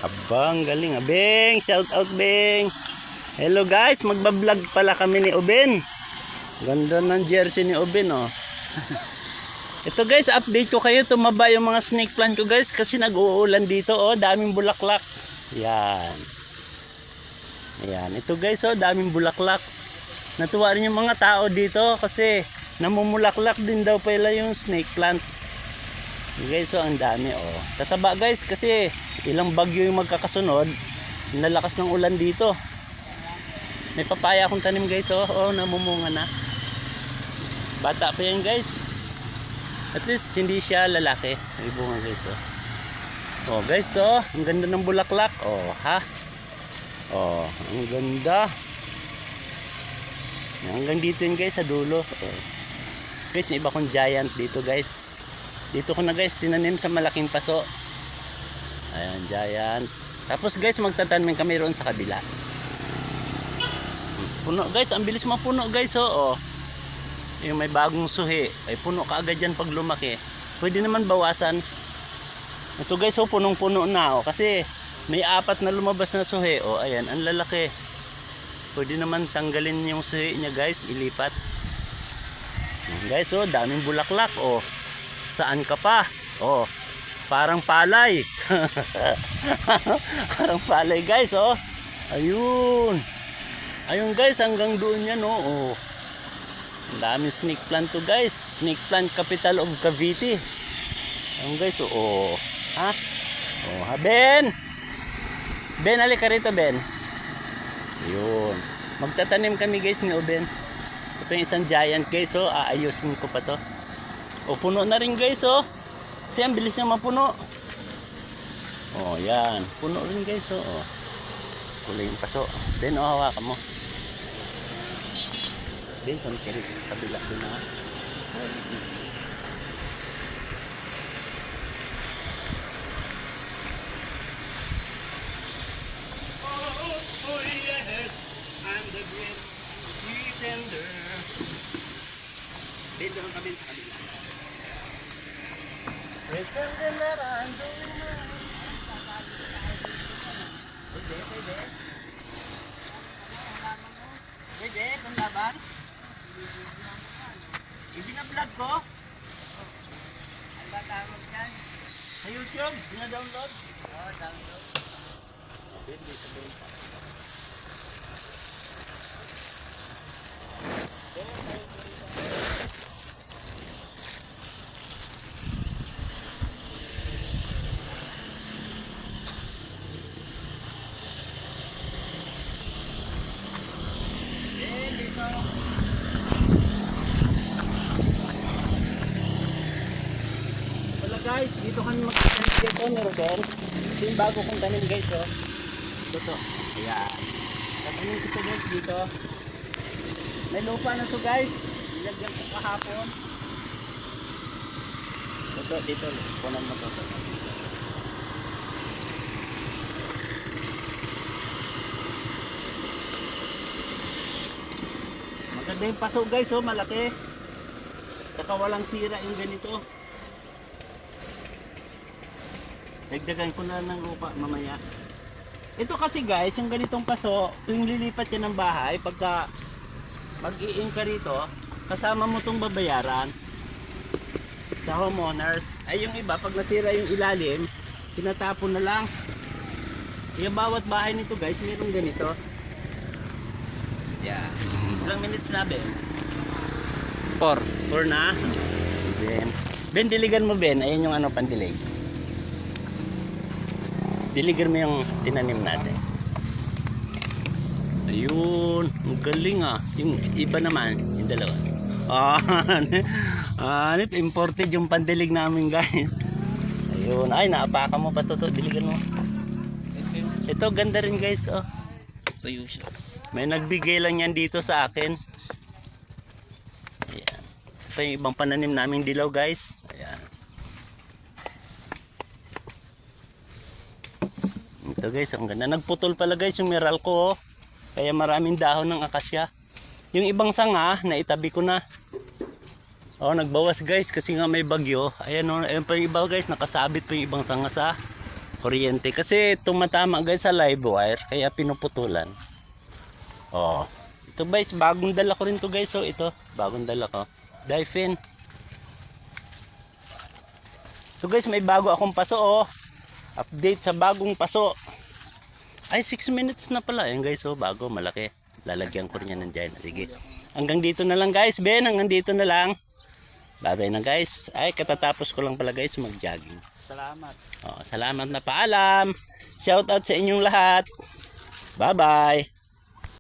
Abang, galing. Beng, shout out Beng. Hello guys, magbablog pala kami ni Oben. Ganda ng jersey ni Oben, oh. Ito guys, update ko kayo. Tumaba yung mga snake plant ko guys kasi nag-uulan dito, oh. Daming bulaklak. Yan. Ayan. Ito guys, oh, daming bulaklak. Natuwa rin yung mga tao dito kasi namumulaklak din daw pala yung snake plant. Guys, oh, ang dami, oh. Tataba guys kasi ilang bagyo yung magkakasunod. Nalakas ng ulan dito. May papaya akong tanim guys, oh. Oh, namumunga na. Bata pa yan guys. At least hindi siya lalaki. May bunga guys, oh. Oh guys, oh, ang ganda ng bulaklak. Oh, ha? Oh, ang ganda. Hanggang dito yun guys sa dulo. Oh. Guys, may iba kong giant dito guys. Dito ko na guys tinanim sa malaking paso. Ayan, giant. Tapos guys, magtatanim kami roon sa kabila. Puno guys, ang bilis mapuno guys, oh. Yung may bagong suhi ay puno kaagad yan pag lumaki. Pwede naman bawasan. Ito guys, oh, punong-puno na, oh, kasi may 4 na lumabas na suhi. Oh, ayan, ang lalaki. Pwede naman tanggalin yung suhi niya guys, ilipat. Guys, oh, daming bulaklak, oh. Saan ka pa? Oh, parang palay. Parang palay guys, oh. Ayun. Ayun guys, hanggang doon yan, oh. Oh. Ang daming snake plant to guys. Snake plant capital of Cavite. Ayun guys, oh. Oh. Ha? Oh, ha, Ben. Ben, halika rito, Ben. Ayun. Magtatanim kami guys ni Oben. Ito yung isang giant guys, oh. Aayusin ko pa to. Oh, puno na rin guys, oh. Kasi ang bilis niya mapuno. Oh, yan. Puno rin guys, oh. Oh. Kulay yung paso. Ben, oh, hawakan mo. Ben, saan ka rin sa kabila doon, ha? Oh, yes. I'm the great pretender. Ben, doon kami sa kabila. Pretender na rando na. Pwede, pwede. Pwede, panlaban. Ibinablog ko. Ang ba tawag yan? Sa YouTube? Bina-download? Oo, download. Pwede, sabihin pa. Wala guys, dito kami mag-tanim dito, Meron. Ito yung bago kong tanim guys, oh. Ito. Ayan. Tatanim ko guys dito. May lupa na to guys. Nilagyan ko kahapon. Ito, dito. Punan mo to. Maganda yung paso guys, oh, malaki. Saka walang sira yung ganito. Dagdagan ko na ng lupa mamaya. Ito kasi guys, yung ganitong paso, yung lilipat yan ng bahay, pagka mag-i-in ka rito, kasama mo itong babayaran sa homeowners. Ay yung iba, pag nasira yung ilalim, tinatapon na lang. Yung bawat bahay nito guys, mayroong ganito. Yeah. Ilang minutes na, Ben? 4 na? Ben, diligan mo, Ben. Ayan yung ano, pandilig. Diligan mo yung tinanim natin. Ayun. Ang galing, ah. Yung iba naman, yung dalawa. Imported yung pandilig namin, guys. Ayun. Ay, naapakan mo pa to. Diligan mo. Ito, ganda rin, guys. Oh. Tuyo siya. May nagbigay lang yan dito sa akin. Ayan. Ito yung ibang pananim naming dilaw guys. Ayan. Ito guys, ang ganda. Nagputol pala guys yung Meralco, oh. Kaya maraming dahon ng akasya. Yung ibang sanga, naitabi ko na. Oh, nagbawas guys kasi nga may bagyo. Ayan, oh, ayun pa yung iba guys, nakasabit pa yung ibang sanga sa kuryente. Kasi tumatama guys sa live wire. Kaya pinuputulan. Oh. Ito guys, bagong dala ko rin to guys. So ito, bagong dala ko. Dyphane. So guys, may bago akong paso oh. Update sa bagong paso. Ay, 6 minutes na pala. Ayan guys, oh, bago, malaki. Lalagyan ko rin yan ng dyan. Sige. Hanggang dito na lang guys, Ben. Hanggang dito na lang. Bye-bye na guys. Ay, katatapos ko lang pala guys mag-jogging. Salamat. Oh, salamat na paalam. Shout out sa inyong lahat. Bye-bye.